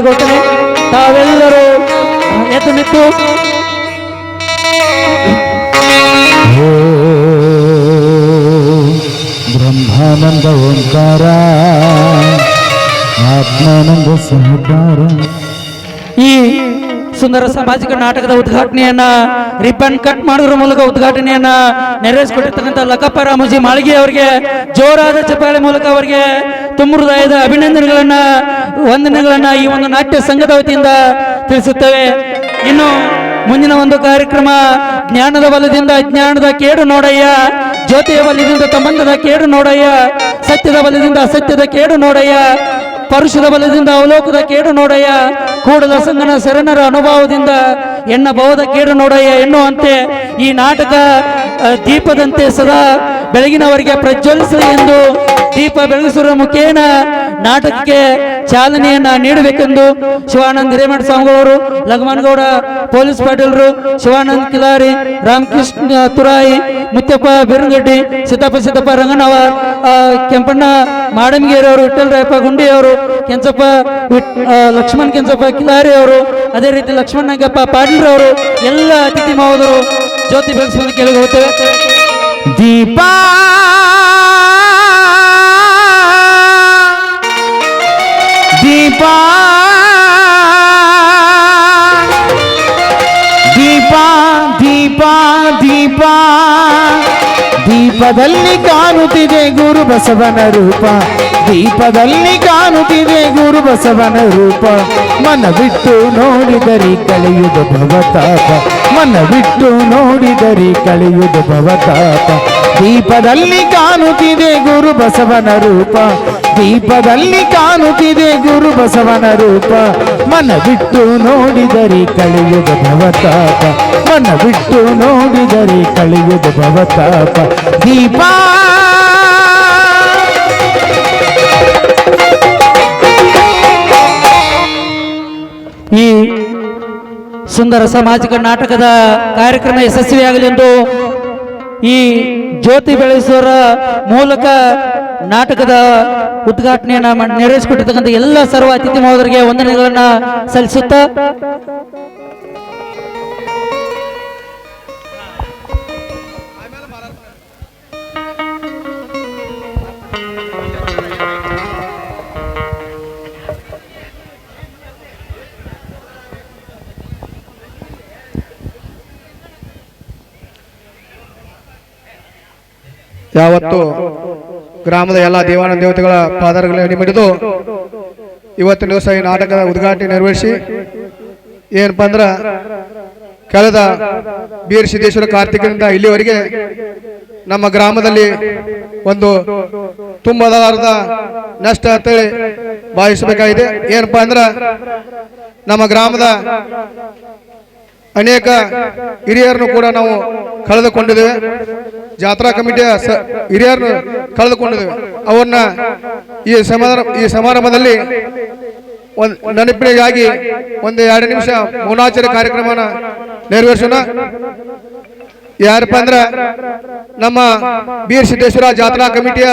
ಘೋಷಣೆ ತಾವೆಲ್ಲರೂ ಎದ್ದು ನಿಂತು ಬ್ರಹ್ಮಾನಂದ ಓಂಕಾರ ಆತ್ಮಾನಂದ ಸಹಕಾರ. ಈ ಸುಂದರ ಸಾಮಾಜಿಕ ನಾಟಕದ ಉದ್ಘಾಟನೆಯನ್ನ ರಿಬ್ಬನ್ ಕಟ್ ಮಾಡೋದ್ರ ಮೂಲಕ ಉದ್ಘಾಟನೆಯನ್ನ ನೆರವೇರಿಸಿಕೊಟ್ಟಿರ್ತಕ್ಕಂಥ ಲಕ್ಕಪ್ಪ ರಾಮೋಜಿ ಮಾಳಿಗೆ ಅವರಿಗೆ ಜೋರಾದ ಚಪ್ಪಾಳೆ ಮೂಲಕ ಅವರಿಗೆ ತುಂಬ ಹೃದಯದ ಅಭಿನಂದನೆಗಳನ್ನ ವಂದನೆಗಳನ್ನ ಈ ಒಂದು ನಾಟ್ಯ ಸಂಘದ ವತಿಯಿಂದ ತಿಳಿಸುತ್ತೇವೆ. ಇನ್ನು ಮುಂದಿನ ಒಂದು ಕಾರ್ಯಕ್ರಮ ಜ್ಞಾನದ ಬಲದಿಂದ ಅಜ್ಞಾನದ ಕೇಡು ನೋಡಯ್ಯ, ಜ್ಯೋತಿಯ ಬಲದಿಂದ ಸಂಬಂಧದ ಕೇಡು ನೋಡಯ್ಯ, ಸತ್ಯದ ಬಲದಿಂದ ಅಸತ್ಯದ ಕೇಡು ನೋಡಯ್ಯ, ಪರುಷದ ಬಲದಿಂದ ಅವಲೋಕದ ಕೇಡು ನೋಡಯ್ಯ, ಕೂಡಲ ಸಂಗನ ಶರಣರ ಅನುಭವದಿಂದ ಎನ್ನ ಭವದ ಕೇಡು ನೋಡಯ್ಯ ಎನ್ನುವಂತೆ ಈ ನಾಟಕ ದೀಪದಂತೆ ಸದಾ ಬೆಳಗಿನವರಿಗೆ ಪ್ರಜ್ವಲಿಸಲಿ ಎಂದು ದೀಪ ಬೆಳಗಿಸುವ ಮುಖೇನ ನಾಟಕಕ್ಕೆ ಚಾಲನೆಯನ್ನ ನೀಡಬೇಕೆಂದು ಶಿವಾನಂದ ಹಿರೇಮಠ ಸ್ವಾಮಿಗಳವರು, ಲಗಮನಗೌಡ ಪೊಲೀಸ್ ಪಾಟೀಲರು, ಶಿವಾನಂದ ಕಿಲಾರಿ, ರಾಮಕೃಷ್ಣ ತುರಾಯಿ, ಮುತ್ತಪ್ಪ ಬಿರುಗಡ್ಡಿ, ಸಿದ್ದಪ್ಪ ರಂಗನವ, ಕೆಂಪಣ್ಣ ಮಾಡಮಗೇರಿ ಅವರು, ವಿಠ್ಠಲ ರಾಯಪ್ಪ ಗುಂಡಿ ಅವರು, ಕೆಂಚಪ್ಪ ಲಕ್ಷ್ಮಣ್ ಕೆಂಚಪ್ಪ ಕಿಲಾರಿ ಅವರು, ಅದೇ ರೀತಿ ಲಕ್ಷ್ಮಣ ನಾಗಪ್ಪ ಪಾಟೀಲ್ರವರು ಎಲ್ಲ ಅತಿಥಿ ಮಹೋದರು ಜ್ಯೋತಿ ಬೆಳೆಸುವಂತ ಕೇಳಿ ಹೋಗ್ತೇವೆ. ದೀಪ ದೀಪ ದೀಪ ದೀಪ ದೀಪ ದೀಪದಲ್ಲಿ ಕಾಣುತ್ತಿದೆ ಗುರು ಬಸವನ ರೂಪ, ದೀಪದಲ್ಲಿ ಕಾಣುತ್ತಿದೆ ಗುರು ಬಸವನ ರೂಪ. ಮನ ಬಿಟ್ಟು ನೋಡಿದರಿ ಕಳೆಯುವುದು ಭವತಾಪ, ಮನ ಬಿಟ್ಟು ನೋಡಿದರಿ ಕಳೆಯುವುದು ಭವತಾಪ. ದೀಪದಲ್ಲಿ ಕಾಣುತ್ತಿದೆ ಗುರು ಬಸವನ ರೂಪ, ದೀಪದಲ್ಲಿ ಕಾಣುತ್ತಿದೆ ಗುರು ಬಸವನ ರೂಪ. ಮನ ಬಿಟ್ಟು ನೋಡಿದರಿ ಕಳೆಯುವುದು ಭವತಾಪ, ಮನ ಬಿಟ್ಟು ನೋಡಿದರಿ ಕಳೆಯುವುದು ಭವತಾಪ. ದೀಪ ಈ ಸುಂದರ ಸಾಮಾಜಿಕ ನಾಟಕದ ಕಾರ್ಯಕ್ರಮ ಯಶಸ್ವಿಯಾಗಲಿ ಎಂದು ಈ ಜ್ಯೋತಿ ಬೆಳೆಸುವರ ಮೂಲಕ ನಾಟಕದ ಉದ್ಘಾಟನೆಯನ್ನ ನೆರವೇರಿಸಿಕೊಟ್ಟಿರ್ತಕ್ಕಂಥ ಎಲ್ಲ ಸರ್ವ ಅತಿಥಿ ಮಹೋದರಿಗೆ ವಂದನೆಗಳನ್ನ ಸಲ್ಲಿಸುತ್ತಾ ಯಾವತ್ತು ಗ್ರಾಮದ ಎಲ್ಲ ದೇವಾನ ದೇವತೆಗಳ ಪಾದರಗಳನ್ನು ಹಿಡಿದು ಇವತ್ತಿನ ದಿವಸ ಈ ನಾಟಕದ ಉದ್ಘಾಟನೆ ನೆರವೇರಿಸಿ ಏನಪ್ಪಾ ಅಂದ್ರ ಕಳೆದ ಬೀರ್ ಸಿದ್ದೇಶ್ವರ ಕಾರ್ತಿಕದಿಂದ ಇಲ್ಲಿವರೆಗೆ ನಮ್ಮ ಗ್ರಾಮದಲ್ಲಿ ಒಂದು ತುಂಬಲಾರದ ನಷ್ಟ ಅಂತೇಳಿ ಭಾವಿಸಬೇಕಾಗಿದೆ. ಏನಪ್ಪಾ ಅಂದ್ರ ನಮ್ಮ ಗ್ರಾಮದ ಅನೇಕ ಹಿರಿಯರನ್ನು ಕೂಡ ನಾವು ಕಳೆದುಕೊಂಡಿದ್ದೇವೆ, ಜಾತ್ರಾ ಕಮಿಟಿಯ ಹಿರಿಯರನ್ನು ಕಳೆದುಕೊಂಡಿದ್ದೇವೆ. ಅವನ್ನ ಈ ಸಮಾರಂಭದಲ್ಲಿ ನೆನಪಿಗಾಗಿ ಒಂದು 2 ನಿಮಿಷ ಮೌನಾಚರಣೆ ಕಾರ್ಯಕ್ರಮನ ನೆರವೇರಿಸೋಣ. ಯಾರಪ್ಪ ಅಂದ್ರ ನಮ್ಮ ಬೀರ್ ಸಿದ್ದೇಶ್ವರ ಜಾತ್ರಾ ಕಮಿಟಿಯ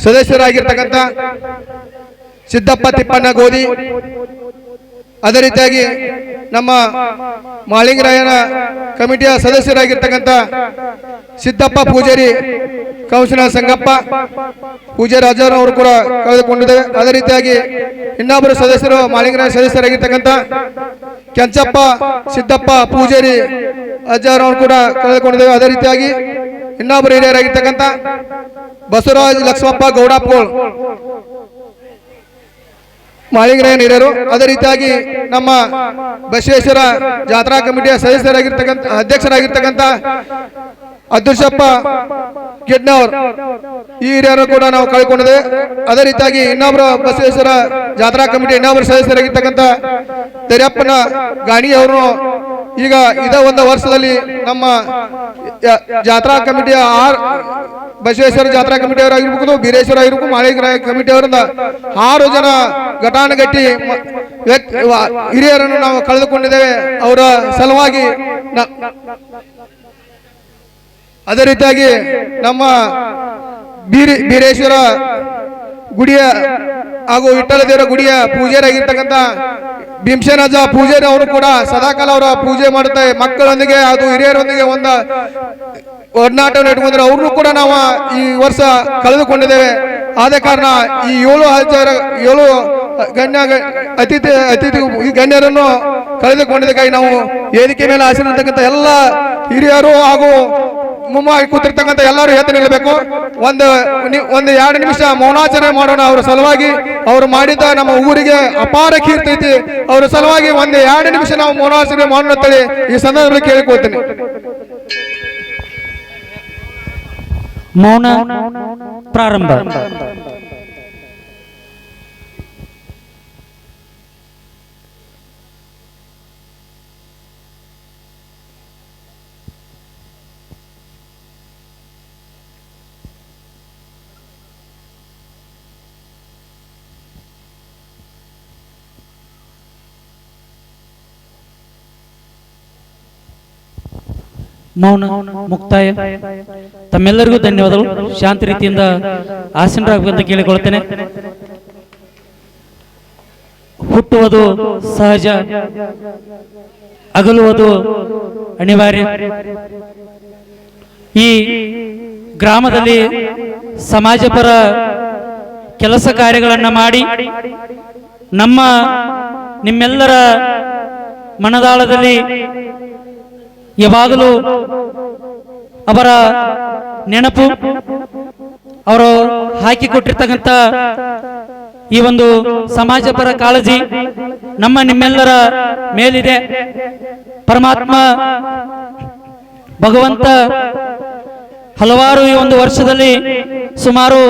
ಸದಸ್ಯರಾಗಿರ್ತಕ್ಕಂಥ ಸಿದ್ದಪ್ಪ ತಿಪ್ಪಣ್ಣ ಗೋದಿ, ಅದೇ ರೀತಿಯಾಗಿ ನಮ್ಮ ಮಾಳಿಂಗರಾಯನ ಕಮಿಟಿಯ ಸದಸ್ಯರಾಗಿರ್ತಕ್ಕಂಥ ಸಿದ್ದಪ್ಪ ಪೂಜಾರಿ, ಕೌನ್ಸಿಲರ್ ಸಂಗಪ್ಪ ಪೂಜಾರಿ ರಾಜಾರ ಅವರು ಕೂಡ ಕಳೆದುಕೊಂಡಿದ್ದೇವೆ. ಅದೇ ರೀತಿಯಾಗಿ ಇನ್ನೊಬ್ಬರು ಸದಸ್ಯರು ಮಾಳಿಂಗರಾಯ ಸದಸ್ಯರಾಗಿರ್ತಕ್ಕಂಥ ಕೆಂಚಪ್ಪ ಸಿದ್ದಪ್ಪ ಪೂಜಾರಿ ಅಜ್ಜಾರ್ ಅವರು ಕೂಡ ಕಳೆದುಕೊಂಡಿದ್ದೇವೆ. ಅದೇ ರೀತಿಯಾಗಿ ಇನ್ನೊಬ್ಬರು ಹಿರಿಯರಾಗಿರ್ತಕ್ಕಂಥ ಬಸವರಾಜ್ ಲಕ್ಷ್ಮಪ್ಪ ಗೌಡಪ್ಪಗೋಳ್ ಮಾಳಿಂಗರಾಯನ ಹಿರಿಯರು. ಅದೇ ರೀತಿಯಾಗಿ ನಮ್ಮ ಬಸವೇಶ್ವರ ಜಾತ್ರಾ ಕಮಿಟಿಯ ಸದಸ್ಯರಾಗಿರ್ತಕ್ಕಂಥ ಅಧ್ಯಕ್ಷರಾಗಿರ್ತಕ್ಕಂಥ ಅದೃಶಪ್ಪ ಗಿಡ್ನವರ್, ಈ ಹಿರಿಯರು ಕೂಡ ನಾವು ಕಳ್ಕೊಂಡಿದ್ದೇವೆ. ಅದೇ ರೀತಿಯಾಗಿ ಇನ್ನೊಬ್ಬರು ಬಸವೇಶ್ವರ ಜಾತ್ರಾ ಕಮಿಟಿ ಇನ್ನೊಬ್ಬರು ಸದಸ್ಯರಾಗಿರ್ತಕ್ಕಂಥ ದರ್ಯಪ್ಪನ ಗಾಣಿ ಅವರು ಈಗ ಒಂದು ವರ್ಷದಲ್ಲಿ ನಮ್ಮ ಜಾತ್ರಾ ಕಮಿಟಿಯ ಬಸವೇಶ್ವರ ಜಾತ್ರಾ ಕಮಿಟಿಯವರಾಗಿರ್ಬೇಕು, ಬೀರೇಶ್ವರ ಆಗಿರ್ಬೇಕು, ಮಾಳಿಂಗರಾಯ ಕಮಿಟಿಯವರಿಂದ 6 ಜನ ಘಟಾನುಘಟಿ ಹಿರಿಯರನ್ನು ನಾವು ಕಳೆದುಕೊಂಡಿದ್ದೇವೆ. ಅವರ ಸಲುವಾಗಿ ಅದೇ ರೀತಿಯಾಗಿ ನಮ್ಮ ಬೀರೇಶ್ವರ ಗುಡಿಯ ಹಾಗೂ ವಿಠ್ಠಲ ದೇವರ ಗುಡಿಯ ಪೂಜಾರಿಯಾಗಿರ್ತಕ್ಕಂಥ ಭೀಮಸೇನಜ್ಜ ಪೂಜಾರಿ ಅವರು ಕೂಡ ಸದಾಕಾಲ ಅವರ ಪೂಜೆ ಮಾಡುತ್ತೆ ಮಕ್ಕಳೊಂದಿಗೆ ಅದು ಹಿರಿಯರೊಂದಿಗೆ ಒಂದು ಒಡನಾಟವನ್ನು ಇಟ್ಕೊಂಡ್ರೆ ಅವ್ರನ್ನೂ ಕೂಡ ನಾವು ಈ ವರ್ಷ ಕಳೆದುಕೊಂಡಿದ್ದೇವೆ. ಆದ ಕಾರಣ ಈ 7 ಗಣ್ಯ ಅತಿಥಿ ಈ ಗಣ್ಯರನ್ನು ಕಳೆದುಕೊಂಡಿದ್ದಕ್ಕಾಗಿ ನಾವು ವೇದಿಕೆ ಮೇಲೆ ಆಸೀನರಾಗಿರ್ತಕ್ಕಂಥ ಎಲ್ಲ ಹಿರಿಯರು ಹಾಗೂ ಮುಂಬಾಗಿ ಕೂತಿರ್ತಕ್ಕಂಥ ಎಲ್ಲರೂ ಎದ್ದು ನಿಲ್ಲಬೇಕು. ಒಂದು 2 ನಿಮಿಷ ಮೌನಾಚರಣೆ ಮಾಡೋಣ. ಅವರ ಸಲುವಾಗಿ ಅವರು ಮಾಡಿದ ನಮ್ಮ ಊರಿಗೆ ಅಪಾರ ಕೀರ್ತಿ ಐತಿ. ಅವರ ಸಲುವಾಗಿ 2 ನಿಮಿಷ ನಾವು ಮೌನಾಚರಣೆ ಮಾಡೋಣ ಅಂತೇಳಿ ಈ ಸಂದರ್ಭದಲ್ಲಿ ಕೇಳಿಕೊಳ್ತೀನಿ. ಮೌನ ಪ್ರಾರಂಭ. ಮೌನ ಮುಕ್ತಾಯ. ತಮ್ಮೆಲ್ಲರಿಗೂ ಧನ್ಯವಾದಗಳು. ಶಾಂತಿ ರೀತಿಯಿಂದ ಆಸೀನರಾಗಬೇಕಂತ ಕೇಳಿಕೊಳ್ಳುತ್ತೇನೆ. ಹುಟ್ಟುವುದು ಸಹಜ, ಅಗಲುವುದು ಅನಿವಾರ್ಯ. ಈ ಗ್ರಾಮದಲ್ಲಿ ಸಮಾಜಪರ ಕೆಲಸ ಕಾರ್ಯಗಳನ್ನು ಮಾಡಿ ನಿಮ್ಮೆಲ್ಲರ ಮನದಾಳದಲ್ಲಿ ಯಾವಾಗಲೂ ಅವರ ನೆನಪು, ಅವರು ಹಾಕಿಕೊಟ್ಟಿರ್ತಕ್ಕಂಥ ಈ ಒಂದು ಸಮಾಜಪರ ಕಾಳಜಿ ನಿಮ್ಮೆಲ್ಲರ ಮೇಲಿದೆ. ಪರಮಾತ್ಮ ಭಗವಂತ ಹಲವಾರು ಈ ಒಂದು ವರ್ಷದಲ್ಲಿ ಸುಮಾರು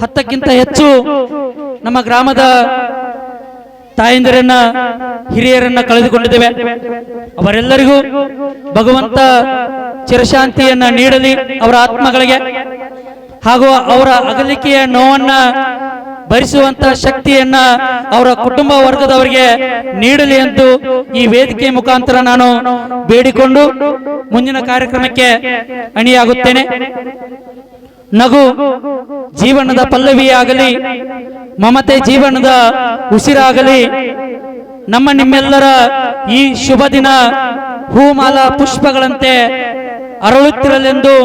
10ಕ್ಕಿಂತ ಹೆಚ್ಚು ನಮ್ಮ ಗ್ರಾಮದ ತಾಯಂದಿರನ್ನ ಹಿರಿಯರನ್ನ ಕಳೆದುಕೊಂಡಿದ್ದೇವೆ. ಅವರೆಲ್ಲರಿಗೂ ಭಗವಂತ ಚಿರಶಾಂತಿಯನ್ನ ನೀಡಲಿ, ಅವರ ಆತ್ಮಗಳಿಗೆ ಹಾಗೂ ಅವರ ಅಗಲಿಕೆಯ ನೋವನ್ನ ಭರಿಸುವಂತ ಶಕ್ತಿಯನ್ನ ಅವರ ಕುಟುಂಬ ವರ್ಗದವರಿಗೆ ನೀಡಲಿ ಎಂದು ಈ ವೇದಿಕೆ ಮುಖಾಂತರ ನಾನು ಬೇಡಿಕೊಂಡು ಮುಂದಿನ ಕಾರ್ಯಕ್ರಮಕ್ಕೆ ಅಣಿಯಾಗುತ್ತೇನೆ. ನಗು ಜೀವನದ ಪಲ್ಲವಿಯಾಗಲಿ, ಮಮತೆ ಜೀವನದ ಉಸಿರಾಗಲಿ. ನಿಮ್ಮೆಲ್ಲರ ಈ ಶುಭ ದಿನ ಹೂಮಾಲ ಪುಷ್ಪಗಳಂತೆ ಅರಳುತ್ತಿರಲೆಂದು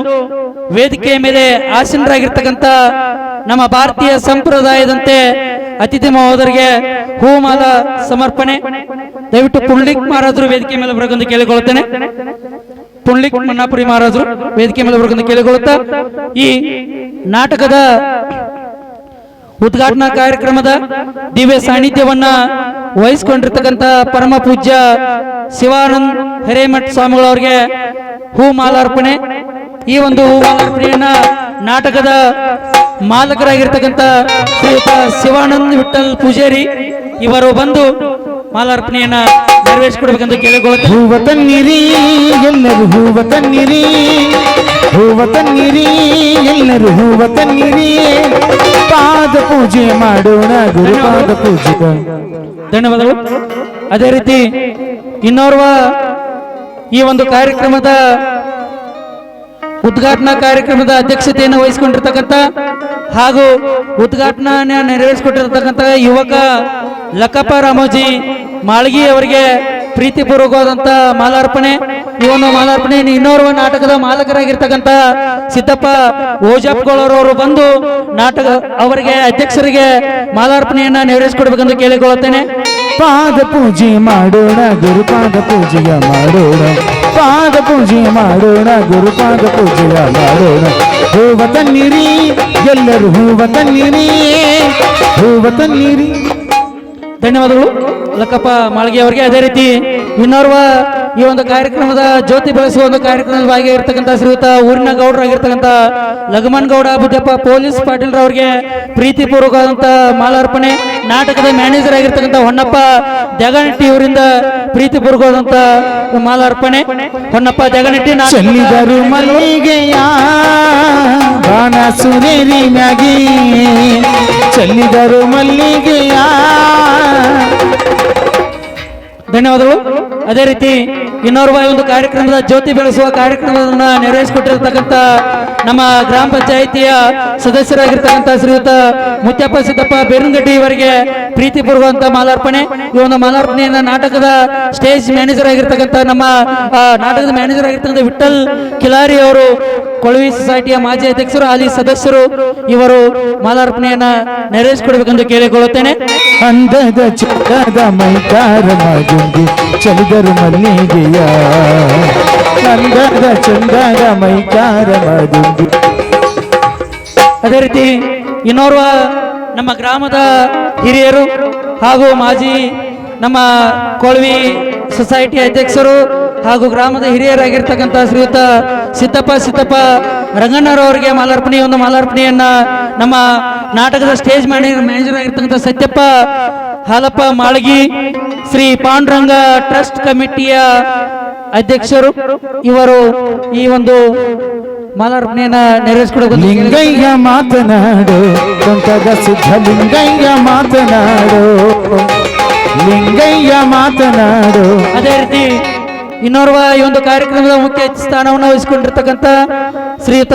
ವೇದಿಕೆಯ ಮೇಲೆ ಆಸೀನರಾಗಿರ್ತಕ್ಕಂಥ ನಮ್ಮ ಭಾರತೀಯ ಸಂಪ್ರದಾಯದಂತೆ ಅತಿಥಿ ಮಹೋದರಿಗೆ ಹೂಮಾಲ ಸಮರ್ಪಣೆ. ದಯವಿಟ್ಟು ಪುಂಡ್ಲಿಕ್ ಮಹಾರಾಜರು ವೇದಿಕೆ ಮೇಲೆ ಬರಬೇಕೆಂದು ಕೇಳಿಕೊಳ್ಳುತ್ತೇನೆ. ಪುಂಡ್ಲಿಕ್ ಮನ್ನಾಪುರಿ ಮಹಾರಾಜರು ವೇದಿಕೆ ಮೇಲೆ ಬರಬೇಕೆಂದು ಕೇಳಿಕೊಳ್ಳುತ್ತಾ ಈ ನಾಟಕದ ಉದ್ಘಾಟನಾ ಕಾರ್ಯಕ್ರಮದ ದಿವ್ಯ ಸಾನ್ನಿಧ್ಯವನ್ನ ವಹಿಸಿಕೊಂಡಿರ್ತಕ್ಕಂಥ ಪರಮ ಪೂಜ್ಯ ಶಿವಾನಂದ ಹಿರೇಮಠ ಸ್ವಾಮಿಗಳವರಿಗೆ ಹೂ ಮಾಲಾರ್ಪಣೆ. ಈ ಒಂದು ಹೂ ಮಾಲಾರ್ಪಣೆಯನ್ನ ನಾಟಕದ ಮಾಲಕರಾಗಿರ್ತಕ್ಕಂಥ ಶ್ರೀಯುತ ಶಿವಾನಂದ ವಿಠ್ಠಲ್ ಪೂಜಾರಿ ಇವರು ಬಂದು ಮಾಲಾರ್ಪಣೆಯನ್ನ ನೆರವೇರಿಸಿಕೊಡ್ಬೇಕಂತ ಕೇಳಿಕೊಳ್ಳುತ್ತೇನೆ. ಹೂವ ತನ್ನಿರಿ ಎಲ್ಲರೂ, ಹೂವ ತನ್ನಿರಿ, ಹೂವ ತನ್ನಿರಿ ಎಲ್ಲರೂ, ಹೂವ ತನ್ನಿರಿ, ಪಾದ ಪೂಜೆ ಮಾಡೋಣ ಗುರುಪಾದ ಪೂಜೆ. ಧನ್ಯವಾದಗಳು. ಅದೇ ರೀತಿ ಇನ್ನೋರ್ವ ಈ ಒಂದು ಕಾರ್ಯಕ್ರಮದ ಉದ್ಘಾಟನಾ ಕಾರ್ಯಕ್ರಮದ ಅಧ್ಯಕ್ಷತೆಯನ್ನು ವಹಿಸಿಕೊಂಡಿರ್ತಕ್ಕಂಥ ಹಾಗೂ ಉದ್ಘಾಟನಾ ನೆರವೇರಿಸಿಕೊಟ್ಟಿರ್ತಕ್ಕಂಥ ಯುವಕ ಲಕ್ಕಪ್ಪ ರಾಮೋಜಿ ಮಾಳ್ಗಿ ಅವರಿಗೆ ಪ್ರೀತಿಪೂರ್ವಕವಾದಂತ ಮಾಲಾರ್ಪಣೆ. ಈ ಒಂದು ಮಾಲಾರ್ಪಣೆ ಇನ್ನೋರ್ವ ನಾಟಕದ ಮಾಲಕರಾಗಿರ್ತಕ್ಕಂಥ ಸಿದ್ದಪ್ಪ ಓಜಪ್ಗಳವರು ಬಂದು ನಾಟಕ ಅವರಿಗೆ ಅಧ್ಯಕ್ಷರಿಗೆ ಮಾಲಾರ್ಪಣೆಯನ್ನ ನೆರವೇರಿಸಿಕೊಡ್ಬೇಕೆಂದು ಕೇಳಿಕೊಳ್ಳುತ್ತೇನೆ. ಪಾದ ಪೂಜೆ ಮಾಡೋಣ ಗುರುಪಾದ ಪೂಜೆಯ ಮಾಡೋಣ, ಪಾದ ಪೂಜೆ ಮಾಡೋಣ ಗುರುಪಾದ ಪೂಜೆಯ ಮಾಡೋಣ. ಹೂವ ತನ್ನಿರಿ ಎಲ್ಲರೂ, ಹೂವ ತನ್ನಿರಿ, ಹೂವ ತನ್ನಿರಿ. ಧನ್ಯವಾದಗಳು ಲಕ್ಕಪ್ಪ ಮಾಳ್ಗಿ ಅವರಿಗೆ. ಅದೇ ರೀತಿ ಇನ್ನೋರ್ವ ಈ ಒಂದು ಕಾರ್ಯಕ್ರಮದ ಜ್ಯೋತಿ ಬೆಳೆಸುವ ಒಂದು ಕಾರ್ಯಕ್ರಮದ ಭಾಗಿಯಾಗಿರ್ತಕ್ಕಂಥ ಶ್ರೀಯುತ ಊರಿನ ಗೌಡರಾಗಿರ್ತಕ್ಕಂಥ ಲಗಮನ್ ಗೌಡ ಬುದ್ದಪ್ಪ ಪೊಲೀಸ್ ಪಾಟೀಲ್ ರವರಿಗೆ ಪ್ರೀತಿಪೂರ್ವಕವಾದಂಥ ಮಾಲಾರ್ಪಣೆ. ನಾಟಕದ ಮ್ಯಾನೇಜರ್ ಆಗಿರ್ತಕ್ಕಂಥ ಹೊನ್ನಪ್ಪ ದೆಗನಟ್ಟಿ ಇವರಿಂದ ಪ್ರೀತಿಪೂರ್ವಕವಾದಂಥ ಮಾಲಾರ್ಪಣೆ. ಹೊನ್ನಪ್ಪ ದೆಗನಟ್ಟಿ ಚೆಲ್ಲಿದರು ಮಲ್ಲಿಗೆಯ ಬಾಣ ಸುರೇರಿ ಮ್ಯಾಗಿ, ಚೆಲ್ಲಿದರು ಮಲ್ಲಿಗೆಯ. ಧನ್ಯವಾದಗಳು. ಅದೇ ರೀತಿ ಇನ್ನೋರ್ವ ಒಂದು ಕಾರ್ಯಕ್ರಮದ ಜ್ಯೋತಿ ಬೆಳೆಸುವ ಕಾರ್ಯಕ್ರಮವನ್ನು ನೆರವೇರಿಸಿಕೊಟ್ಟಿರ್ತಕ್ಕಂಥ ನಮ್ಮ ಗ್ರಾಮ ಪಂಚಾಯಿತಿಯ ಸದಸ್ಯರಾಗಿರ್ತಕ್ಕಂಥ ಶ್ರೀಯುತ ಮುತ್ಯಪ್ಪ ಸಿದ್ದಪ್ಪ ಬೇರುಂಗಡ್ಡಿ ಇವರಿಗೆ ಪ್ರೀತಿಪೂರ್ವಕಂತ ಮಾಲಾರ್ಪಣೆ. ಈ ಒಂದು ಮಾಲಾರ್ಪಣೆಯನ್ನ ನಾಟಕದ ಸ್ಟೇಜ್ ಮ್ಯಾನೇಜರ್ ಆಗಿರ್ತಕ್ಕಂಥ ನಮ್ಮ ನಾಟಕದ ಮ್ಯಾನೇಜರ್ ಆಗಿರ್ತಕ್ಕಂಥ ವಿಠಲ್ ಕಿಲಾರಿ ಅವರು, ಕೊಳವಿ ಸೊಸೈಟಿಯ ಮಾಜಿ ಅಧ್ಯಕ್ಷರು, ಹಾಲಿ ಸದಸ್ಯರು, ಇವರು ಮಾಲಾರ್ಪಣೆಯನ್ನ ನೆರವೇರಿಸಿಕೊಡ್ಬೇಕೆಂದು ಕೇಳಿಕೊಳ್ಳುತ್ತೇನೆ. ಅಂದದ ಚಂದದ ಮೈಕಾರ ಮಗುಂಗಿ ಚಲಿದರು ಮಲ್ಲಿಗೆಯ, ಅಂದದ ಚಂದದ ಮೈಕಾರ ಮಗುಂಗಿ. ಅದೇ ರೀತಿ ಇನ್ನೋರ್ವ ನಮ್ಮ ಗ್ರಾಮದ ಹಿರಿಯರು ಹಾಗೂ ಮಾಜಿ ನಮ್ಮ ಕೊಳವಿ ಸೊಸೈಟಿ ಅಧ್ಯಕ್ಷರು ಹಾಗೂ ಗ್ರಾಮದ ಹಿರಿಯರಾಗಿರ್ತಕ್ಕಂಥ ಶ್ರೀಯುತ ಸಿದ್ದಪ್ಪ ರಂಗಣ್ಣರವರಿಗೆ ಮಾಲಾರ್ಪಣೆ, ಒಂದು ಮಾಲಾರ್ಪಣೆಯನ್ನ ನಮ್ಮ ನಾಟಕದ ಸ್ಟೇಜ್ ಮ್ಯಾನೇಜರ್ ಆಗಿರ್ತಕ್ಕಂಥ ಸತ್ಯಪ್ಪ ಹಾಲಪ್ಪ ಮಾಳಗಿ, ಶ್ರೀ ಪಾಂಡುರಂಗ ಟ್ರಸ್ಟ್ ಕಮಿಟಿಯ ಅಧ್ಯಕ್ಷರು, ಇವರು ಈ ಒಂದು ಮಾಲಾರ್ಪಣೆಯನ್ನ ನೆರವೇರಿಸಿಕೊಡಬೇಕು. ಲಿಂಗಯ್ಯ ಮಾತನಾಡು ಕೊಂಕದ ಸಿದ್ಧಲಿಂಗಯ್ಯ ಮಾತನಾಡು, ಲಿಂಗಯ್ಯ ಮಾತನಾಡು. ಅದೇ ರೀತಿ ಇನ್ನೋರ್ವ ಈ ಒಂದು ಕಾರ್ಯಕ್ರಮದ ಮುಖ್ಯ ಸ್ಥಾನವನ್ನು ವಹಿಸಿಕೊಂಡಿರ್ತಕ್ಕಂಥ ಶ್ರೀಯುತ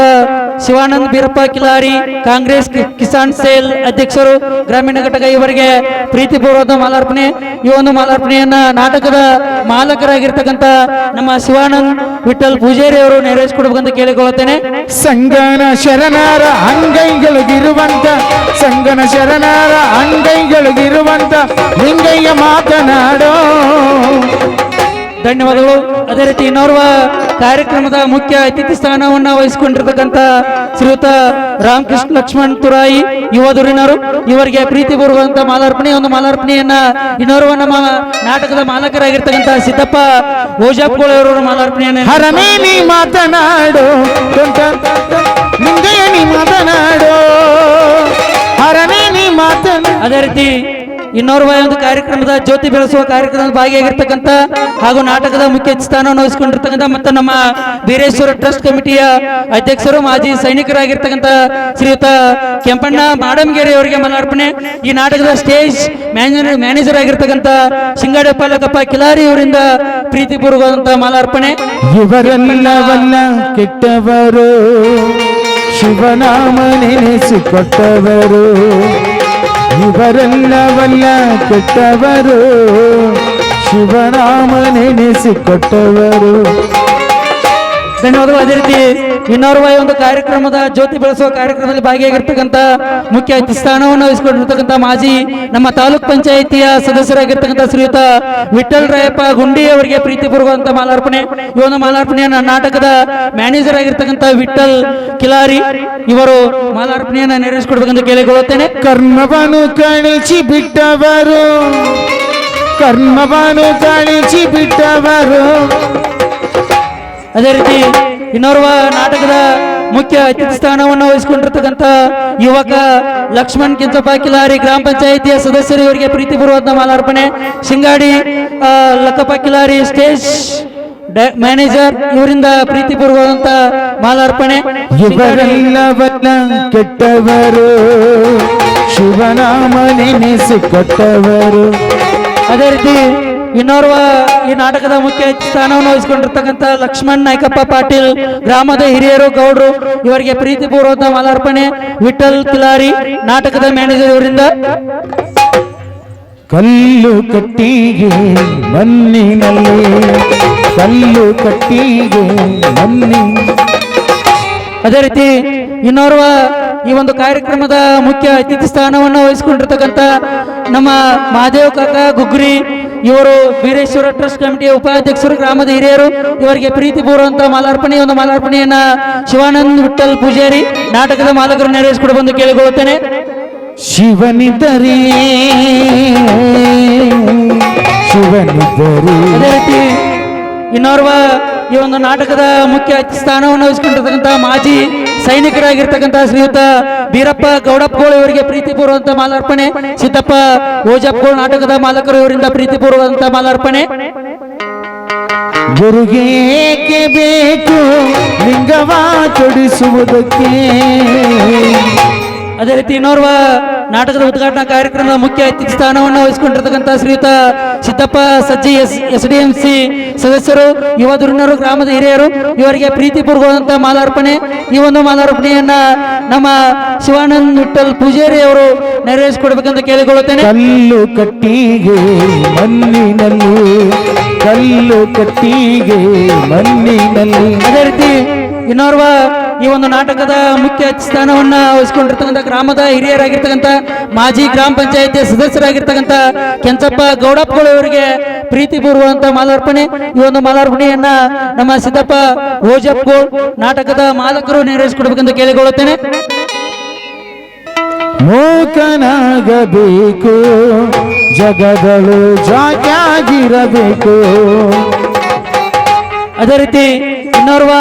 ಶಿವಾನಂದ್ ಬೀರಪ್ಪ ಕಿಲಾರಿ, ಕಾಂಗ್ರೆಸ್ ಕಿಸಾನ್ ಸೇಲ್ ಅಧ್ಯಕ್ಷರು, ಗ್ರಾಮೀಣ ಘಟಕ, ಇವರಿಗೆ ಪ್ರೀತಿಪೂರ್ವಕ ಮಾಲಾರ್ಪಣೆ. ಈ ಒಂದು ಮಾಲಾರ್ಪಣೆಯನ್ನ ನಾಟಕದ ಮಾಲಕರಾಗಿರ್ತಕ್ಕಂಥ ನಮ್ಮ ಶಿವಾನಂದ್ ವಿಠಲ್ ಪೂಜಾರಿ ಅವರು ನೆರವೇರಿಸಿಕೊಡ್ಬೇಕಂತ ಕೇಳಿಕೊಳ್ಳುತ್ತೇನೆ. ಸಂಗನ ಶರಣರ ಅಂಗೈಗಳಿಗಿರುವಂತ, ಸಂಗನ ಶರಣರ ಅಂಗೈಗಳಿಗಿರುವಂತ ಲಿಂಗಯ್ಯ ಮಾತನಾಡೋ. ಧನ್ಯವಾದಗಳು. ಅದೇ ರೀತಿ ಇನ್ನೋರ್ವ ಕಾರ್ಯಕ್ರಮದ ಮುಖ್ಯ ಅತಿಥಿ ಸ್ಥಾನವನ್ನ ವಹಿಸಿಕೊಂಡಿರ್ತಕ್ಕಂಥ ಶ್ರೀಯುತ ರಾಮಕೃಷ್ಣ ಲಕ್ಷ್ಮಣ್ ತುರಾಯಿ, ಯುವಧುರಿನರು, ಇವರಿಗೆ ಪ್ರೀತಿಪೂರ್ವಕಂತ ಮಾಲಾರ್ಪಣೆ. ಒಂದು ಮಾಲಾರ್ಪಣೆಯನ್ನ ಇನ್ನೋರ್ವ ನಮ್ಮ ನಾಟಕದ ಮಾಲಕರಾಗಿರ್ತಕ್ಕಂಥ ಸಿದ್ದಪ್ಪ ಓಜಾಪ್ಗೋಳ್ ಅವರ ಮಾಲಾರ್ಪಣೆಯನ್ನ. ಹರನೇ ನೀ ಮಾತನಾಡು, ಲಿಂಗಯ್ಯ ನೀ ಮಾತನಾಡು, ಹರನೇ ನೀ ಮಾತನಾಡು. ಅದೇ ರೀತಿ ಇನ್ನೋರ್ವ ಒಂದು ಕಾರ್ಯಕ್ರಮದ ಜ್ಯೋತಿ ಬೆಳೆಸುವ ಕಾರ್ಯಕ್ರಮದ ಭಾಗಿಯಾಗಿರ್ತಕ್ಕಂಥ ಹಾಗೂ ನಾಟಕದ ಮುಖ್ಯ ಸ್ಥಾನವನ್ನು ವಹಿಸಿಕೊಂಡಿರ್ತಕ್ಕಂಥ ಮತ್ತು ನಮ್ಮ ಬೀರೇಶ್ವರ ಟ್ರಸ್ಟ್ ಕಮಿಟಿಯ ಅಧ್ಯಕ್ಷರು, ಮಾಜಿ ಸೈನಿಕರಾಗಿರ್ತಕ್ಕಂಥ ಶ್ರೀಯುತ ಕೆಂಪಣ್ಣ ಮಾಡಂಗೇರಿ ಅವರಿಗೆ ಮಾಲಾರ್ಪಣೆ. ಈ ನಾಟಕದ ಸ್ಟೇಜ್ ಮ್ಯಾನೇಜರ್ ಆಗಿರ್ತಕ್ಕಂಥ ಶಿಂಗಾಡಪ್ಪ ಲಕ್ಕಪ್ಪ ಕಿಲಾರಿ ಅವರಿಂದ ಪ್ರೀತಿಪೂರ್ವಕವಾದಂತಹ ಮಾಲಾರ್ಪಣೆ. ಇವರೆಲ್ಲವಲ್ಲ ಕೆಟ್ಟವರು, ಶಿವನಾಮ ನೆನೆಸಿಕೊಟ್ಟವರು, ಇವರೆಲ್ಲವಲ್ಲ ಕೆಟ್ಟವರು, ಶಿವನಾಮ ನೆನೆಸಿಕೊಟ್ಟವರು. ಧನ್ಯವಾದಗಳು. ಅದೇ ರೀತಿ ಇನ್ನೋರ್ವ ಒಂದು ಕಾರ್ಯಕ್ರಮದ ಜ್ಯೋತಿ ಬೆಳೆಸುವ ಕಾರ್ಯಕ್ರಮದಲ್ಲಿ ಭಾಗಿಯಾಗಿರ್ತಕ್ಕಂಥ ಮುಖ್ಯ ಅತಿಥಿ ಸ್ಥಾನವನ್ನು ವಹಿಸಿಕೊಂಡಿರ್ತಕ್ಕಂಥ ಮಾಜಿ ನಮ್ಮ ತಾಲೂಕ್ ಪಂಚಾಯಿತಿಯ ಸದಸ್ಯರಾಗಿರ್ತಕ್ಕಂಥ ಶ್ರೀಯುತ ವಿಠಲ್ ರಾಯಪ್ಪ ಗುಂಡಿ ಅವರಿಗೆ ಪ್ರೀತಿಪೂರ್ವಕಂತ ಮಾಲಾರ್ಪಣೆ. ಈ ಒಂದು ಮಾಲಾರ್ಪಣೆಯನ್ನ ನಾಟಕದ ಮ್ಯಾನೇಜರ್ ಆಗಿರ್ತಕ್ಕಂಥ ವಿಠಲ್ ಕಿಲಾರಿ, ಇವರು ಮಾಲಾರ್ಪಣೆಯನ್ನ ನೆರವೇರಿಸಿಕೊಡ್ಬೇಕಂತ ಕೇಳಿಕೊಳ್ಳುತ್ತೇನೆ. ಕರ್ಮವನ್ನು ಕಳಿಸಿ ಬಿಟ್ಟವರು, ಕರ್ಮವನ್ನು ಕಳಿಸಿ ಬಿಟ್ಟವರು. ಅದೇ ರೀತಿ ಇನ್ನೋರ್ವ ನಾಟಕದ ಮುಖ್ಯ ಅತಿಥಿ ಸ್ಥಾನವನ್ನು ವಹಿಸಿಕೊಂಡಿರ್ತಕ್ಕಂಥ ಯುವಕ ಲಕ್ಷ್ಮಣ್ ಕೆಂಚಪ್ಪ ಕಿಲಾರಿ, ಗ್ರಾಮ ಪಂಚಾಯಿತಿಯ ಸದಸ್ಯರು, ಇವರಿಗೆ ಪ್ರೀತಿಪೂರ್ವಕ ಮಾಲಾರ್ಪಣೆ. ಶಿಂಗಾಡಿ ಲಕ್ಕಪ್ಪ ಕಿಲಾರಿ ಸ್ಟೇಜ್ ಮ್ಯಾನೇಜರ್, ಇವರಿಂದ ಪ್ರೀತಿಪೂರ್ವಕವಾದಂತ ಮಾಲಾರ್ಪಣೆ. ಇವರೆಲ್ಲವಲ್ಲ ಕೆಟ್ಟವರು, ಶಿವನಾಮ ನೆನೆಸಿಕೊಟ್ಟವರು. ಅದೇ ರೀತಿ ಇನ್ನೋರ್ವ ಈ ನಾಟಕದ ಮುಖ್ಯ ಸ್ಥಾನವನ್ನು ವಹಿಸಿಕೊಂಡಿರ್ತಕ್ಕಂಥ ಲಕ್ಷ್ಮಣ್ ನಾಯ್ಕಪ್ಪ ಪಾಟೀಲ್, ಗ್ರಾಮದ ಹಿರಿಯರು, ಗೌಡ್ರು, ಇವರಿಗೆ ಪ್ರೀತಿಪೂರ್ವಕ ಮಾಲಾರ್ಪಣೆ. ವಿಠಲ್ ಕಿಲಾರಿ, ನಾಟಕದ ಮ್ಯಾನೇಜರ್, ಇವರಿಂದ. ಕಲ್ಲು ಕಟ್ಟಿಗೆ ಮಣ್ಣಿನಲ್ಲಿ, ಕಲ್ಲು ಕಟ್ಟಿಗೆ ಮಣ್ಣಿ. ಅದೇ ರೀತಿ ಇನ್ನೋರ್ವ ಈ ಒಂದು ಕಾರ್ಯಕ್ರಮದ ಮುಖ್ಯ ಅತಿಥಿ ಸ್ಥಾನವನ್ನು ವಹಿಸಿಕೊಂಡಿರ್ತಕ್ಕಂಥ ನಮ್ಮ ಮಹಾದೇವ್ ಕಾಕ ಗುಗ್ರಿ, ಇವರು ಬೀರೇಶ್ವರ ಟ್ರಸ್ಟ್ ಕಮಿಟಿಯ ಉಪಾಧ್ಯಕ್ಷರು, ಗ್ರಾಮದ ಹಿರಿಯರು, ಇವರಿಗೆ ಪ್ರೀತಿಪೂರ್ವಂತ ಮಾಲಾರ್ಪಣೆ. ಒಂದು ಮಾಲಾರ್ಪಣೆಯನ್ನ ಶಿವಾನಂದ್ ವಿಠಲ್ ಪೂಜಾರಿ, ನಾಟಕದ ಮಾಲಕರು ನೆರವೇರಿಸಿಕೊಡಬಂದು ಕೇಳಿಕೊಳ್ಳುತ್ತೇನೆ. ಶಿವನಿದ್ದರೆ ಶಿವನಿದ್ದರೆ. ಅದೇ ರೀತಿ ಇನ್ನೋರ್ವ ಈ ಒಂದು ನಾಟಕದ ಮುಖ್ಯ ಸ್ಥಾನವನ್ನು ವಹಿಸಿಕೊಂಡಿರ್ತಕ್ಕಂಥ ಮಾಜಿ ಸೈನಿಕರಾಗಿರ್ತಕ್ಕಂಥ ಶ್ರೀಯುತ ಬೀರಪ್ಪ ಗೌಡಪ್ಪಗೋಳು, ಇವರಿಗೆ ಪ್ರೀತಿಪೂರ್ವಕ ಮಾಲಾರ್ಪಣೆ. ಸಿದ್ದಪ್ಪ ಓಜಪ್ಪಗೋಳು, ನಾಟಕದ ಮಾಲಕರು, ಇವರಿಂದ ಪ್ರೀತಿಪೂರ್ವಕ ಮಾಲಾರ್ಪಣೆ. ಗುರುಗೇಕೆ ಬೇಕು ಲಿಂಗವ ತೊಡಿಸುವುದಕ್ಕೆ. ಅದೇ ರೀತಿ ಇನ್ನೋರ್ವ ನಾಟಕದ ಉದ್ಘಾಟನಾ ಕಾರ್ಯಕ್ರಮದ ಮುಖ್ಯ ಅತಿಥಿ ಸ್ಥಾನವನ್ನು ವಹಿಸಿಕೊಂಡಿರ್ತಕ್ಕಂಥ ಶ್ರೀಯುತ ಸಿದ್ದಪ್ಪ ಸಜ್ಜಿ SDMC ಸದಸ್ಯರು, ಯುವ ಧುರೀಣರು, ಗ್ರಾಮದ ಹಿರಿಯರು, ಇವರಿಗೆ ಪ್ರೀತಿಪೂರ್ವಕವಾದಂಥ ಮಾಲಾರ್ಪಣೆ. ಈ ಒಂದು ಮಾಲಾರ್ಪಣೆಯನ್ನ ನಮ್ಮ ಶಿವಾನಂದ್ ವಿಠಲ್ ಪೂಜಾರಿ ಅವರು ನೆರವೇರಿಸಿಕೊಡ್ಬೇಕಂತ ಕೇಳಿಕೊಳ್ಳುತ್ತೇನೆ. ಕಲ್ಲು ಕಟ್ಟಿಗೆ ಮಣ್ಣಿನಲ್ಲಿ, ಕಲ್ಲು ಕಟ್ಟಿಗೆ ಮಣ್ಣಿನಲ್ಲಿ. ಅದೇ ರೀತಿ ಇನ್ನೋರ್ವ ಈ ಒಂದು ನಾಟಕದ ಮುಖ್ಯ ಸ್ಥಾನವನ್ನ ವಹಿಸಿಕೊಂಡಿರ್ತಕ್ಕಂಥ ಗ್ರಾಮದ ಹಿರಿಯರಾಗಿರ್ತಕ್ಕಂಥ ಮಾಜಿ ಗ್ರಾಮ ಪಂಚಾಯತಿ ಸದಸ್ಯರಾಗಿರ್ತಕ್ಕಂಥ ಕೆಂಚಪ್ಪ ಗೌಡಪ್ಪಗಳು ಇವರಿಗೆ ಪ್ರೀತಿಪೂರ್ವವಂತ ಮಾಲಾರ್ಪಣೆ. ಈ ಒಂದು ಮಾಲಾರ್ಪಣೆಯನ್ನ ನಮ್ಮ ಸಿದ್ದಪ್ಪ ಓಜಪ್ಗೋಳ್ ನಾಟಕದ ಮಾಲಕರು ನೆರವೇರಿಸಿಕೊಡ್ಬೇಕಂತ ಕೇಳಿಕೊಳ್ಳುತ್ತೇನೆ. ಮೂಕನಾಗಬೇಕು, ಜಗಗಳು ಜಾಗಿರಬೇಕು. ಅದೇ ರೀತಿ ಇನ್ನೋರ್ವ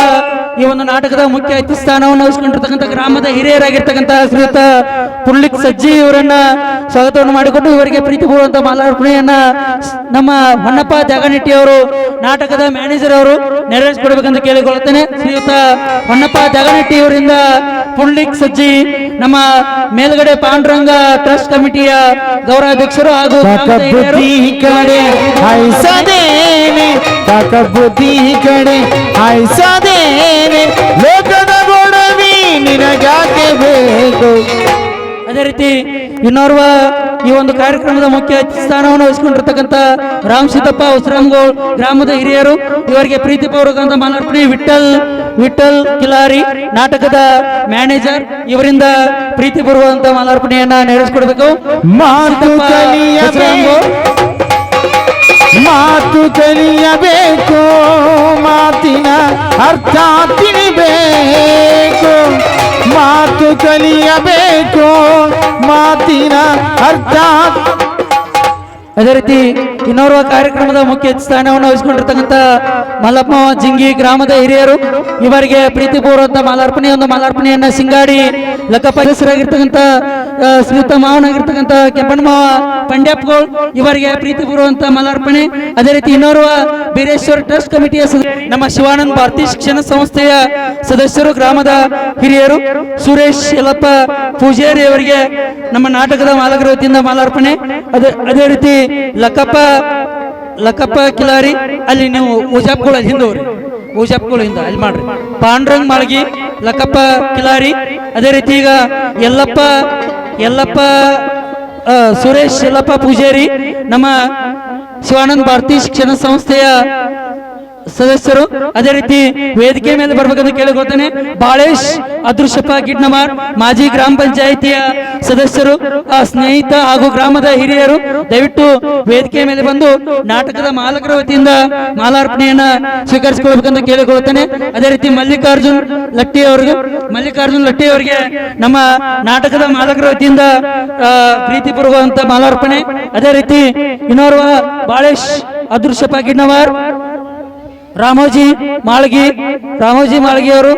ಈ ಒಂದು ನಾಟಕದ ಮುಖ್ಯ ಅತಿಥಿ ಸ್ಥಾನವನ್ನು ವಹಿಸಿಕೊಂಡಿರ್ತಕ್ಕಂಥ ಗ್ರಾಮದ ಹಿರಿಯರಾಗಿರ್ತಕ್ಕಂಥ ಶ್ರೀಯುತ ಪುರ್ಲಿಕ್ ಸಜ್ಜಿ ಇವರನ್ನ ಸ್ವಾಗತವನ್ನು ಮಾಡಿಕೊಂಡು ಇವರಿಗೆ ಪ್ರೀತಿಪೂರ್ವಂತ ಮಾಲಾರ್ಪಣೆಯನ್ನ ನಮ್ಮ ಹೊನ್ನಪ್ಪ ಜಾಗನಿಟ್ಟಿ ಅವರು ನಾಟಕದ ಮ್ಯಾನೇಜರ್ ಅವರು ನೆರವೇರಿಸಿಕೊಡ್ಬೇಕಂತ ಕೇಳಿಕೊಳ್ಳುತ್ತೇನೆ. ಶ್ರೀಯುತ ಹೊನ್ನಪ್ಪ ಜಾಗನಿಟ್ಟಿ ಅವರಿಂದ ಪುರ್ಲಿಕ್ ಸಜ್ಜಿ ನಮ್ಮ ಮೇಲ್ಗಡೆ ಪಾಂಡುರಂಗ ಟ್ರಸ್ಟ್ ಕಮಿಟಿಯ ಗೌರವಾಧ್ಯಕ್ಷರು ಹಾಗೂ ಬುದ್ಧಿ ಕಡೆ ಹಾಯ್ಸದೇನೆ, ಬುದ್ಧಿ ಕಡೆ ಹಾಯ್ಸದೇನೆ, ಲೋಕದ ಗೊಡವಿ ನಿನಗಾಕೆ ಬೇಕು. ಅದೇ ರೀತಿ ಇನ್ನೋರ್ವ ಈ ಒಂದು ಕಾರ್ಯಕ್ರಮದ ಮುಖ್ಯ ಅತಿಥಿ ಸ್ಥಾನವನ್ನು ವಹಿಸಿಕೊಂಡಿರ್ತಕ್ಕಂಥ ರಾಮ್ ಸಿದ್ದಪ್ಪ ಉಸ್ರಾಮ್ಗೋಳ್ ಗ್ರಾಮದ ಹಿರಿಯರು, ಇವರಿಗೆ ಪ್ರೀತಿಪೂರ್ವಕಂತ ಮಾಲಾರ್ಪಣೆ. ವಿಠಲ್ ಕಿಲಾರಿ ನಾಟಕದ ಮ್ಯಾನೇಜರ್, ಇವರಿಂದ ಪ್ರೀತಿಪೂರ್ವಕಂತ ಮಾಲಾರ್ಪಣೆಯನ್ನ ನೆರವೇರಿಸಿಕೊಡ್ಬೇಕು. ಮಾತು ಕಲಿಯಬೇಕು, ಮಾತಿನ ಅರ್ಥ ತಿಳಿಬೇಕು. ಮಾತು ಕಲಿಯಬೇಕು, ಮಾತಿನ ಅರ್ಥ. ಅದೇ ರೀತಿ ಇನ್ನೋರ್ವ ಕಾರ್ಯಕ್ರಮದ ಮುಖ್ಯ ಸ್ಥಾನವನ್ನು ವಹಿಸಿಕೊಂಡಿರ್ತಕ್ಕಂಥ ಮಲ್ಲಪ್ಪ ಜಿಂಗಿ ಗ್ರಾಮದ ಹಿರಿಯರು, ಇವರಿಗೆ ಪ್ರೀತಿಪೂರ್ವಕ ಮಾಲಾರ್ಪಣೆ. ಒಂದು ಮಾಲಾರ್ಪಣೆಯನ್ನ ಸಿಂಗಾಡಿ ಲಕ್ಕಪ್ಪ ಸದಸ್ಯರಾಗಿರ್ತಕ್ಕಂಥ ಶ್ರೀಯುತ ಮಾವನಾಗಿರ್ತಕ್ಕಂಥ ಕೆಂಪಣ್ಣಮಾವ ಪಂಡ್ಯಪ್ಗೋಳ್ ಇವರಿಗೆ ಪ್ರೀತಿಪೂರ್ವಂತ ಮಾಲಾರ್ಪಣೆ. ಅದೇ ರೀತಿ ಇನ್ನೋರ್ವ ಬೀರೇಶ್ವರ ಟ್ರಸ್ಟ್ ಕಮಿಟಿಯ ನಮ್ಮ ಶಿವಾನಂದ್ ಭಾರತೀಯ ಶಿಕ್ಷಣ ಸಂಸ್ಥೆಯ ಸದಸ್ಯರು, ಗ್ರಾಮದ ಹಿರಿಯರು, ಸುರೇಶ್ ಯಲ್ಲಪ್ಪ ಪೂಜಾರಿ ಅವರಿಗೆ ನಮ್ಮ ನಾಟಕದ ಮಾಲಕರ ವತಿಯಿಂದ ಮಾಲಾರ್ಪಣೆ. ಅದೇ ರೀತಿ ಲಕ್ಕಪ್ಪ ಕಿಲಾರಿ, ಅಲ್ಲಿ ನೀವು ಊಜಾಪ್ಗಳ ಹಿಂದವ್ರಿ, ಊಜಾಪ್ಗಳ ಹಿಂದ ಅಲ್ಲಿ ಮಾಡ್ರಿ. ಪಾಂಡುರಂಗ್ ಮಾಳ್ಗಿ, ಲಕ್ಕಪ್ಪ ಕಿಲಾರಿ. ಅದೇ ರೀತಿ ಈಗ ಯಲ್ಲಪ್ಪ ಸುರೇಶ್ ಯಲ್ಲಪ್ಪ ಪೂಜಾರಿ ನಮ್ಮ ಶಿವಾನಂದ್ ಭಾರತೀಯ ಶಿಕ್ಷಣ ಸಂಸ್ಥೆಯ ಸದಸ್ಯರು. ಅದೇ ರೀತಿ ವೇದಿಕೆ ಮೇಲೆ ಬರ್ಬೇಕಂತ ಕೇಳಿಕೊಳ್ತೇನೆ. ಬಾಳೇಶ್ ಅದೃಶ್ಯಪ್ಪ ಗಿಡ್ನಮಾರ್ ಮಾಜಿ ಗ್ರಾಮ ಪಂಚಾಯಿತಿಯ ಸದಸ್ಯರು, ಸ್ನೇಹಿತ ಹಾಗೂ ಗ್ರಾಮದ ಹಿರಿಯರು ದಯವಿಟ್ಟು ವೇದಿಕೆ ಮೇಲೆ ಬಂದು ನಾಟಕದ ಮಾಲಕರ ವತಿಯಿಂದ ಮಾಲಾರ್ಪಣೆಯನ್ನ ಸ್ವೀಕರಿಸಿಕೊಳ್ಬೇಕಂತ ಕೇಳಿಕೊಳ್ತೇನೆ. ಅದೇ ರೀತಿ ಮಲ್ಲಿಕಾರ್ಜುನ್ ಲಟ್ಟಿ ಅವರಿಗೆ ನಮ್ಮ ನಾಟಕದ ಮಾಲಕರ ವತಿಯಿಂದ ಪ್ರೀತಿಪೂರ್ವಕವಂತ ಮಾಲಾರ್ಪಣೆ. ಅದೇ ರೀತಿ ಇನ್ನೋರ್ವ ಬಾಳೇಶ್ ಅದೃಶ್ಯಪ್ಪ ಗಿಡ್ನಮಾರ್, ರಾಮೋಜಿ ಮಾಳ್ಗಿ ಅವರು,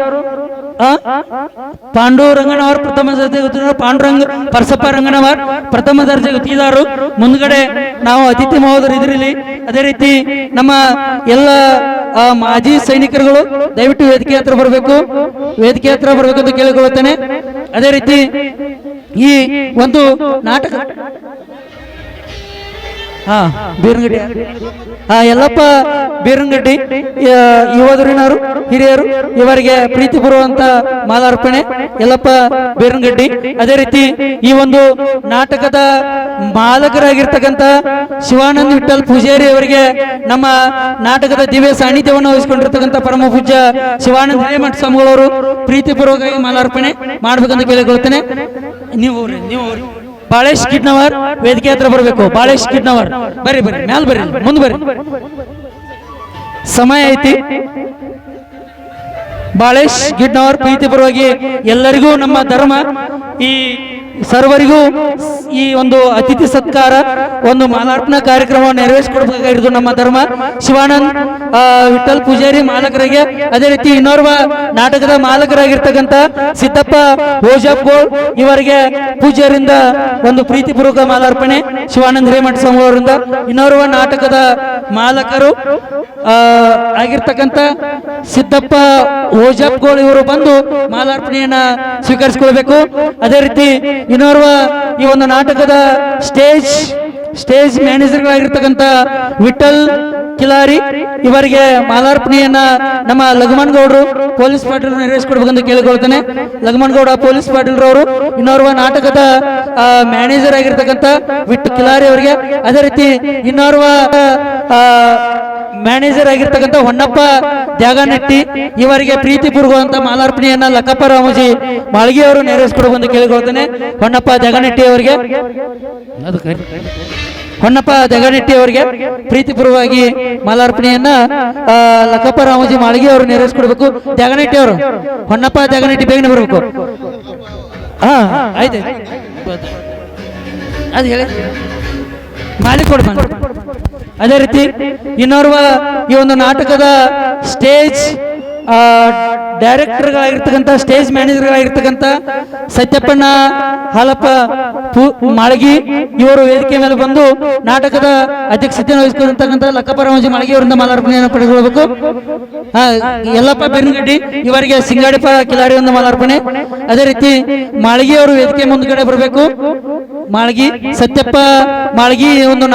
ಪಾಂಡುರಂಗನವರ್ ಪ್ರಥಮ ದರ್ಜೆ ಗುತ್ತಿದಾರರು, ಪಾಂಡುರಂಗ ಪರಸಪ್ಪ ರಂಗನವರ್ ಪ್ರಥಮ ದರ್ಜೆ ಗುತ್ತಿದಾರರು. ಮುಂದ್ಗಡೆ ನಾವು ಅತಿಥಿ ಮಹೋದರ ಇದ್ರಲ್ಲಿ. ಅದೇ ರೀತಿ ನಮ್ಮ ಎಲ್ಲ ಮಾಜಿ ಸೈನಿಕರುಗಳು ದಯವಿಟ್ಟು ವೇದಿಕೆ ಹತ್ರ ಬರಬೇಕು ಅಂತ ಕೇಳಿಕೊಳ್ಳುತ್ತೇನೆ. ಅದೇ ರೀತಿ ಈ ಒಂದು ನಾಟಕ ಬೀರಂಗಡ್ಡಿ ಯಲ್ಲಪ್ಪ ಬೀರಂಗಡ್ಡಿ ಯುವ ಧುರೀಣರು ಹಿರಿಯರು, ಇವರಿಗೆ ಪ್ರೀತಿಪೂರ್ವವಂತ ಮಾಲಾರ್ಪಣೆ. ಯಲ್ಲಪ್ಪ ಬೀರಂಗಡ್ಡಿ. ಅದೇ ರೀತಿ ಈ ಒಂದು ನಾಟಕದ ಮಾಲಕರಾಗಿರ್ತಕ್ಕಂಥ ಶಿವಾನಂದ್ ವಿಠಲ್ ಪೂಜಾರಿ ಅವರಿಗೆ ನಮ್ಮ ನಾಟಕದ ದಿವ್ಯ ಸಾನ್ನಿಧ್ಯವನ್ನು ವಹಿಸಿಕೊಂಡಿರ್ತಕ್ಕಂಥ ಪರಮ ಪೂಜ್ಯ ಶಿವಾನಂದ ಹಿರೇಮಠ ಸ್ವಾಮಿಗಳವರು ಪ್ರೀತಿಪೂರ್ವಕವಾಗಿ ಮಾಲಾರ್ಪಣೆ ಮಾಡ್ಬೇಕಂತ ಕೇಳಿಕೊಳ್ತೇನೆ. ನೀವು ಬಾಳೇಶ್ ಕಿಡ್ನವರ್ ವೇದಿಕೆ ಹತ್ರ ಬರಬೇಕು. ಬಾಳೇಶ್ ಕಿಡ್ನವರ್ ಬರ್ರಿ ಮ್ಯಾಲ್ ಬರ್ರಿ, ಮುಂದೆ ಬರ್ರಿ, ಸಮಯ ಐತಿ. ಬಾಳೇಶ್ ಗಿಡ್ನವರ್ ಪ್ರೀತಿಪೂರ್ವವಾಗಿ ಎಲ್ಲರಿಗೂ ನಮ್ಮ ಧರ್ಮ, ಈ ಸರ್ವರಿಗೂ ಈ ಒಂದು ಅತಿಥಿ ಸತ್ಕಾರ, ಒಂದು ಮಾಲಾರ್ಪಣಾ ಕಾರ್ಯಕ್ರಮವನ್ನು ನೆರವೇರಿಸಿಕೊಡಬೇಕಾಗಿರೋದು ನಮ್ಮ ಧರ್ಮ. ಶಿವಾನಂದ್ ವಿಠಲ್ ಪೂಜಾರಿ ಮಾಲಕರಿಗೆ, ಅದೇ ರೀತಿ ಇನ್ನೋರ್ವ ನಾಟಕದ ಮಾಲಕರಾಗಿರ್ತಕ್ಕಂಥ ಸಿದ್ದಪ್ಪ ಓಜಪ್ಗೋಳ್ ಇವರಿಗೆ ಪೂಜಾರಿಂದ ಒಂದು ಪ್ರೀತಿಪೂರ್ವಕ ಮಾಲಾರ್ಪಣೆ ಶಿವಾನಂದ ಹಿರೇಮಠ ಸ್ವಾಮಿ ಅವರಿಂದ. ಇನ್ನೋರ್ವ ನಾಟಕದ ಮಾಲಕರು ಆಗಿರ್ತಕ್ಕಂಥ ಸಿದ್ದಪ್ಪ ಓಜಪ್ಗೋಳು ಇವರು ಬಂದು ಮಾಲಾರ್ಪಣೆಯನ್ನ ಸ್ವೀಕರಿಸಿಕೊಳ್ಬೇಕು. ಅದೇ ರೀತಿ ಇನ್ನೋರ್ವ ಈ ಒಂದು ನಾಟಕದ ಸ್ಟೇಜ್ ಮ್ಯಾನೇಜರ್ಗಳಾಗಿರ್ತಕ್ಕಂಥ ವಿಠಲ್ ಕಿಲಾರಿ ಇವರಿಗೆ ಮಾಲಾರ್ಪಣೆಯನ್ನ ನಮ್ಮ ಲಗಮನ್ ಗೌಡರು ಪೊಲೀಸ್ ಪಾಟೀಲ್ ನೆರವೇರಿಸಿಕೊಡ್ಬೇಕಂತ ಕೇಳಿಕೊಳ್ತೇನೆ. ಲಗಮನ್ ಗೌಡ ಪೊಲೀಸ್ ಪಾಟೀಲ್ ರವರು ಇನ್ನೋರ್ವ ನಾಟಕದ ಮ್ಯಾನೇಜರ್ ಆಗಿರ್ತಕ್ಕಂಥ ವಿಠಲ್ ಕಿಲಾರಿ ಅವರಿಗೆ, ಅದೇ ರೀತಿ ಇನ್ನೋರ್ವ ಮ್ಯಾನೇಜರ್ ಆಗಿರ್ತಕ್ಕಂಥ ಹೊನ್ನಪ್ಪ ದ್ಯಾಗನಟ್ಟಿ ಇವರಿಗೆ ಪ್ರೀತಿಪೂರ್ವಕವಂತ ಮಾಲಾರ್ಪಣೆಯನ್ನ ಲಕ್ಕಪ್ಪ ರಾಮೋಜಿ ಮಾಳ್ಗಿ ಅವರು ನೆರವೇರಿಸಿಕೊಡ್ಬೇಕಂತ ಕೇಳಿಕೊಳ್ತೇನೆ. ಹೊನ್ನಪ್ಪ ದ್ಯಾಗನಟ್ಟಿ ಅವರಿಗೆ ಪ್ರೀತಿಪೂರ್ವವಾಗಿ ಮಾಲಾರ್ಪಣೆಯನ್ನ ಲಕ್ಕಪ್ಪ ರಾಮೋಜಿ ಮಾಳ್ಗಿ ಅವರು ನೆರವೇರಿಸಿಕೊಡ್ಬೇಕು. ದ್ಯಾಗನಟ್ಟಿ ಅವರು, ಹೊನ್ನಪ್ಪ ದ್ಯಾಗನಟ್ಟಿ ಬೇಗನೆ ಬರಬೇಕು. ಆಯ್ತು, ಅದು ಹೇಳಿ ಮಾಲಿಕ್ ಕೊಡ್ಬಂದು. ಅದೇ ರೀತಿ ಇನ್ನೋರ್ವ ಈ ಒಂದು ನಾಟಕದ ಸ್ಟೇಜ್ ಡೈರೆಕ್ಟರ್ಗಳಾಗಿರ್ತಕ್ಕಂಥ ಸ್ಟೇಜ್ ಮ್ಯಾನೇಜರ್ಗಳಾಗಿರ್ತಕ್ಕಂಥ ಸತ್ಯಪ್ಪಣ್ಣ ಹಾಲಪ್ಪ ಮಾಳ್ಗಿ ಇವರು ವೇದಿಕೆ ಮೇಲೆ ಬಂದು ನಾಟಕದ ಅಧ್ಯಕ್ಷತೆಯನ್ನು ವಹಿಸಿಕೊಂಡಿರ್ತಕ್ಕಂಥ ಲಕ್ಕಪ್ಪ ರಾಮೋಜಿ ಮಾಳ್ಗಿ ಅವರಿಂದ ಮಾಲಾರ್ಪಣೆಯನ್ನು ಪಡೆದುಕೊಳ್ಳಬೇಕು. ಯಲ್ಲಪ್ಪ ಬೆರ್ನಗಡ್ಡಿ ಇವರಿಗೆ ಸಿಂಗಾಡಿಪ ಕಿಲಾರಿ ಒಂದು ಮಾಲಾರ್ಪಣೆ. ಅದೇ ರೀತಿ ಮಾಳ್ಗಿ ಅವರು ವೇದಿಕೆ ಮುಂದ್ಗಡೆ ಬರಬೇಕು. ಮಾಳ್ಗಿ ಸತ್ಯಪ್ಪ ಮಾಳ್ಗಿ ಒಂದು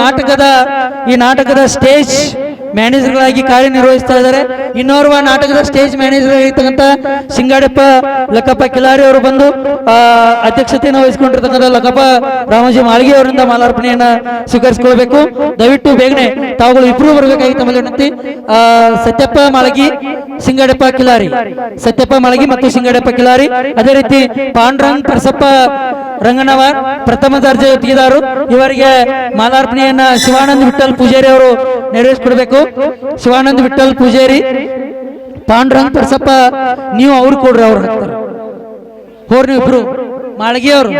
ಈ ನಾಟಕದ ಸ್ಟೇಜ್ ಮ್ಯಾನೇಜರ್ಗಳಾಗಿ ಕಾರ್ಯನಿರ್ವಹಿಸ್ತಾ ಇದ್ದಾರೆ. ಇನ್ನೋರ್ವ ನಾಟಕದ ಸ್ಟೇಜ್ ಮ್ಯಾನೇಜರ್ ಆಗಿರ್ತಕ್ಕಂಥ ಸಿಂಗಾಡಪ್ಪ ಲಕ್ಕಪ್ಪ ಕಿಲಾರಿ ಅವರು ಬಂದು ಅಧ್ಯಕ್ಷತೆಯನ್ನು ವಹಿಸಿಕೊಂಡಿರ್ತಕ್ಕಂಥ ಲಕ್ಕಪ್ಪ ರಾಮೋಜಿ ಮಾಳ್ಗಿ ಅವರಿಂದ ಮಾಲಾರ್ಪಣೆಯನ್ನ ಸ್ವೀಕರಿಸಿಕೊಳ್ಬೇಕು. ದಯವಿಟ್ಟು ಬೇಗನೆ ತಾವುಗಳು ಇಬ್ರು ಬರಬೇಕಾಗಿ ತಮ್ಮಲ್ಲಿ ವಿನಂತಿ. ಸತ್ಯಪ್ಪ ಮಾಳ್ಗಿ, ಸಿಂಗಾಡಪ್ಪ ಕಿಲಾರಿ, ಸತ್ಯಪ್ಪ ಮಾಳ್ಗಿ ಮತ್ತು ಸಿಂಗಾಡಪ್ಪ ಕಿಲಾರಿ. ಅದೇ ರೀತಿ ಪಾಂಡ್ರಂಗ್ ಪರಸಪ್ಪ ರಂಗನವರ್ ಪ್ರಥಮ ದರ್ಜೆ ಗುತ್ತಿಗೆದಾರರು ಇವರಿಗೆ ಮಾಲಾರ್ಪಣೆಯನ್ನ ಶಿವಾನಂದ್ ವಿಠಲ್ ಪೂಜಾರಿ ಅವರು ನೆರವೇರಿಸಿಕೊಡ್ಬೇಕು. ಶಿವಾನಂದ್ ವಿಠಲ್ ಪೂಜಾರಿ, ಪಾಂಡ್ರಂಗ್ ಪರಸಪ್ಪ ನೀವು ಅವ್ರು ಕೊಡ್ರಿ, ಅವ್ರು ಹಾಕ್ತಾರೆ ನೀವು ಇಬ್ರು. ಮಾಳ್ಗಿ ಅವರು,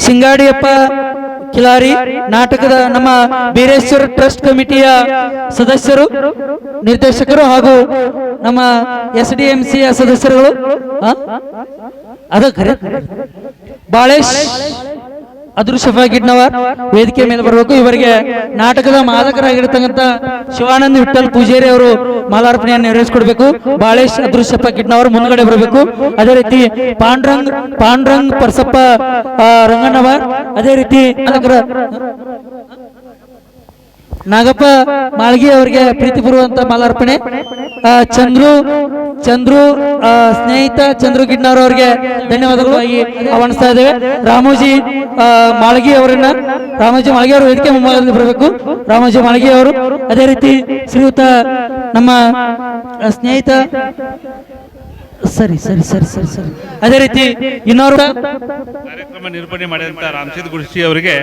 ಸಿಂಗಾಡಿಯಪ್ಪ ಕಿಲಾರಿ ನಾಟಕದ ನಮ್ಮ ಬೀರೇಶ್ವರ ಟ್ರಸ್ಟ್ ಕಮಿಟಿಯ ಸದಸ್ಯರು, ನಿರ್ದೇಶಕರು ಹಾಗೂ ನಮ್ಮ SDMC ಸದಸ್ಯರುಗಳು. ಬಾಳೇಶ್ ಅದೃಶ್ಯಪ್ಪ ಗಿಡ್ನವರ್ ವೇದಿಕೆ ಮೇಲೆ ಬರಬೇಕು. ಇವರಿಗೆ ನಾಟಕದ ಮಾಲಕರಾಗಿರ್ತಕ್ಕಂಥ ಶಿವಾನಂದ್ ವಿಠಲ್ ಪೂಜಾರಿ ಅವರು ಮಾಲಾರ್ಪಣೆಯನ್ನು ನೆರವೇರಿಸಿಕೊಡ್ಬೇಕು. ಬಾಳೇಶ್ ಅದೃಶ್ಯಪ್ಪ ಗಿಡ್ನವರ್ ಮುಂದ್ಗಡೆ ಬರಬೇಕು. ಅದೇ ರೀತಿ ಪಾಂಡ್ರಂಗ್ ಪರಸಪ್ಪ ರಂಗಣ್ಣವರ್, ಅದೇ ರೀತಿ ನಾಗಪ್ಪ ಮಾಳ್ಗಿ ಅವರಿಗೆ ಪ್ರೀತಿಪೂರ್ವಂತ ಮಾಲಾರ್ಪಣೆ. ಚಂದ್ರು ಸ್ನೇಹಿತ ಚಂದ್ರು ಗಿಡ್ನವರ್ ಅವರಿಗೆ ಧನ್ಯವಾದಗಳು ಆಹ್ವಾನಿಸ್ತಾ ಇದ್ದೇವೆ. ರಾಮೋಜಿ ಮಾಳ್ಗಿ ಅವರು ವೇದಿಕೆ ಮುಂಭಾಗದಲ್ಲಿ ಬರಬೇಕು. ರಾಮೋಜಿ ಮಾಳ್ಗಿ ಅವರು, ಅದೇ ರೀತಿ ಶ್ರೀಯುತ ನಮ್ಮ ಸ್ನೇಹಿತ ಸರಿ ಸರಿ ಸರಿ ಸರಿ ಸರಿ ಅದೇ ರೀತಿ ಇನ್ನೋರು ಕಾರ್ಯಕ್ರಮ ನಿರೂಪಣೆ ಮಾಡಿದಂತ ರಾಮಚಂದ್ರ ಗುಡಿಸಿ ಅವರಿಗೆ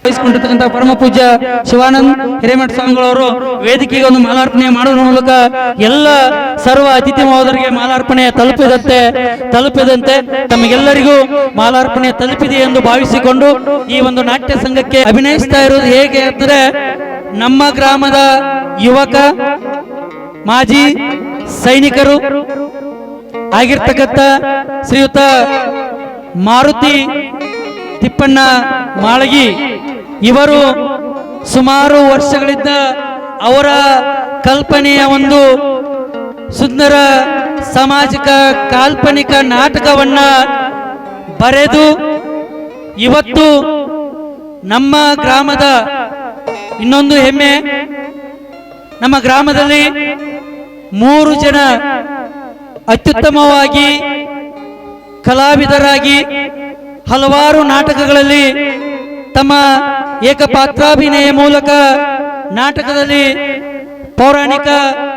ವಹಿಸಿಕೊಂಡಿರ್ತಕ್ಕಂಥ ಪರಮ ಪೂಜ್ಯ ಶಿವಾನಂದ್ ಹಿರೇಮಠ ಸ್ವಾಮಿಗಳವರು ವೇದಿಕೆಗೆ ಒಂದು ಮಾಲಾರ್ಪಣೆ ಮಾಡುವ ಮೂಲಕ ಎಲ್ಲ ಸರ್ವ ಅತಿಥಿ ಮಹೋದರಿಗೆ ಮಾಲಾರ್ಪಣೆ ತಲುಪಿದಂತೆ ತಮಗೆಲ್ಲರಿಗೂ ಮಾಲಾರ್ಪಣೆ ತಲುಪಿದೆ ಎಂದು ಭಾವಿಸಿಕೊಂಡು ಈ ಒಂದು ನಾಟ್ಯ ಸಂಘಕ್ಕೆ ಅಭಿನಯಿಸ್ತಾ ಇರುವುದು ಹೇಗೆ ಅಂದರೆ, ನಮ್ಮ ಗ್ರಾಮದ ಯುವಕ ಮಾಜಿ ಸೈನಿಕರು ಆಗಿರ್ತಕ್ಕಂಥ ಶ್ರೀಯುತ ಮಾರುತಿ ತಿಪ್ಪಣ್ಣ ಮಾಳ್ಗಿ ಇವರು ಸುಮಾರು ವರ್ಷಗಳಿಂದ ಅವರ ಕಲ್ಪನೆಯ ಒಂದು ಸುಂದರ ಸಾಮಾಜಿಕ ಕಾಲ್ಪನಿಕ ನಾಟಕವನ್ನ ಬರೆದು ಇವತ್ತು ನಮ್ಮ ಗ್ರಾಮದ ಇನ್ನೊಂದು ಹೆಮ್ಮೆ, ನಮ್ಮ ಗ್ರಾಮದಲ್ಲಿ 3 ಜನ ಅತ್ಯುತ್ತಮವಾಗಿ ಕಲಾವಿದರಾಗಿ ಹಲವಾರು ನಾಟಕಗಳಲ್ಲಿ ತಮ್ಮ ಏಕಪಾತ್ರಾಭಿನಯ ಮೂಲಕ ನಾಟಕದಲ್ಲಿ ಪೌರಾಣಿಕ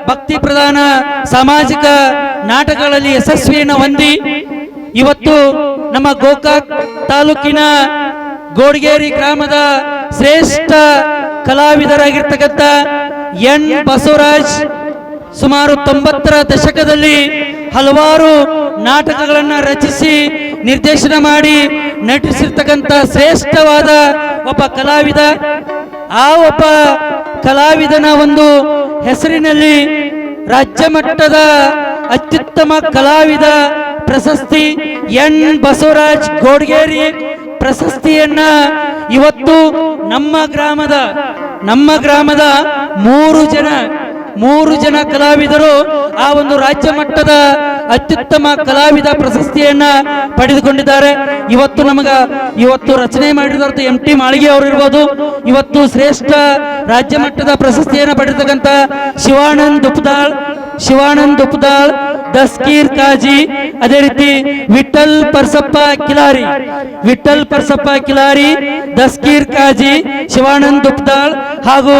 ಭಕ್ತಿ ಪ್ರಧಾನ ಸಾಮಾಜಿಕ ನಾಟಕಗಳಲ್ಲಿ ಯಶಸ್ವಿಯನ್ನು ಹೊಂದಿ ಇವತ್ತು ನಮ್ಮ ಗೋಕಾಕ್ ತಾಲೂಕಿನ ಗೋಡ್ಗೇರಿ ಗ್ರಾಮದ ಶ್ರೇಷ್ಠ ಕಲಾವಿದರಾಗಿರ್ತಕ್ಕಂಥ ಎನ್ ಬಸವರಾಜ್ ಸುಮಾರು 90ರ ದಶಕದಲ್ಲಿ ಹಲವಾರು ನಾಟಕಗಳನ್ನು ರಚಿಸಿ ನಿರ್ದೇಶನ ಮಾಡಿ ನಟಿಸಿರ್ತಕ್ಕಂಥ ಶ್ರೇಷ್ಠವಾದ ಒಬ್ಬ ಕಲಾವಿದ. ಆ ಒಬ್ಬ ಕಲಾವಿದನ ಒಂದು ಹೆಸರಿನಲ್ಲಿ ರಾಜ್ಯ ಮಟ್ಟದ ಅತ್ಯುತ್ತಮ ಕಲಾವಿದ ಪ್ರಶಸ್ತಿ ಎನ್ ಬಸವರಾಜ್ ಗೋಡ್ಗೇರಿ ಪ್ರಶಸ್ತಿಯನ್ನ ಇವತ್ತು ನಮ್ಮ ಗ್ರಾಮದ ಮೂರು ಜನ ಕಲಾವಿದರು ಆ ಒಂದು ರಾಜ್ಯ ಮಟ್ಟದ ಅತ್ಯುತ್ತಮ ಕಲಾವಿದ ಪ್ರಶಸ್ತಿಯನ್ನ ಪಡೆದುಕೊಂಡಿದ್ದಾರೆ. ಇವತ್ತು ರಚನೆ ಮಾಡಿದಂತ MT ಮಾಳಿಗೆ ಅವರು ಇರ್ಬೋದು, ಇವತ್ತು ಶ್ರೇಷ್ಠ ರಾಜ್ಯ ಮಟ್ಟದ ಪ್ರಶಸ್ತಿಯನ್ನು ಪಡೆದಕ್ಕಂತ ಶಿವಾನಂದ್ ಉಪ್ದಾಳ್, ದಸ್ಕೀರ್ ಕಾಜಿ, ಅದೇ ರೀತಿ ವಿಠಲ್ ಪರ್ಸಪ್ಪ ಕಿಲಾರಿ, ದಸ್ಕೀರ್ ಕಾಜಿ, ಶಿವಾನಂದ್ ಉಪ್ದಾಳ್ ಹಾಗೂ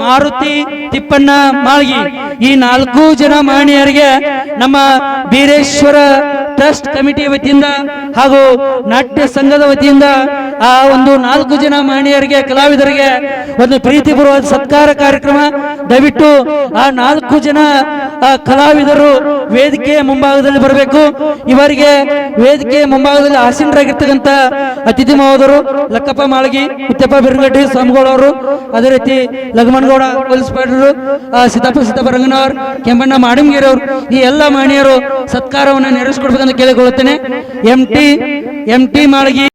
ಮಾರುತಿ ತಿಪ್ಪಣ್ಣ ಮಾಳ್ಗಿ, ಈ 4 ಜನ ಮಹನೀಯರಿಗೆ ನಮ್ಮ ಬೀರೇಶ್ವರ ಟ್ರಸ್ಟ್ ಕಮಿಟಿ ವತಿಯಿಂದ ಹಾಗೂ ನಾಟ್ಯ ಸಂಘದ ವತಿಯಿಂದ ಆ ಒಂದು 4 ಜನ ಮಹನೀಯರಿಗೆ ಕಲಾವಿದರಿಗೆ ಒಂದು ಪ್ರೀತಿಪೂರ್ವಕ ಸತ್ಕಾರ ಕಾರ್ಯಕ್ರಮ. ದಯವಿಟ್ಟು ಆ 4 ಜನ ಕಲಾವಿದರು ವೇದಿಕೆ ಮುಂಭಾಗದಲ್ಲಿ ಬರಬೇಕು. ಇವರಿಗೆ ವೇದಿಕೆ ಮುಂಭಾಗದಲ್ಲಿ ಆಸೀನರಾಗಿರ್ತಕ್ಕಂಥ ಅತಿಥಿ ಮಹೋದರು ಲಕ್ಕಪ್ಪ ಮಾಳ್ಗಿ, ಮುತ್ತಪ್ಪ ಬಿರುಗಡ್ಡಿ ಸ್ವಾಮಿಗಳವರು, ಅದೇ ರೀತಿ ಲಗಮನಗೌಡ ಪೊಲೀಸ್ ಪಾಟೀಲರು, ಸಿದ್ದಪ್ಪ ರಂಗನವರ್, ಕೆಂಬಣ್ಣ ಮಾಡಿಂಗೇರಿ ಅವರು, ಈ ಎಲ್ಲ ಮಹನೀಯರು ಸತ್ಕಾರವನ್ನು ನೆರವೇರಿಸಿಕೊಡ್ಬೇಕಂತ ಕೇಳಿಕೊಳ್ಳುತ್ತೇನೆ. MT ಮಾಳ್ಗಿ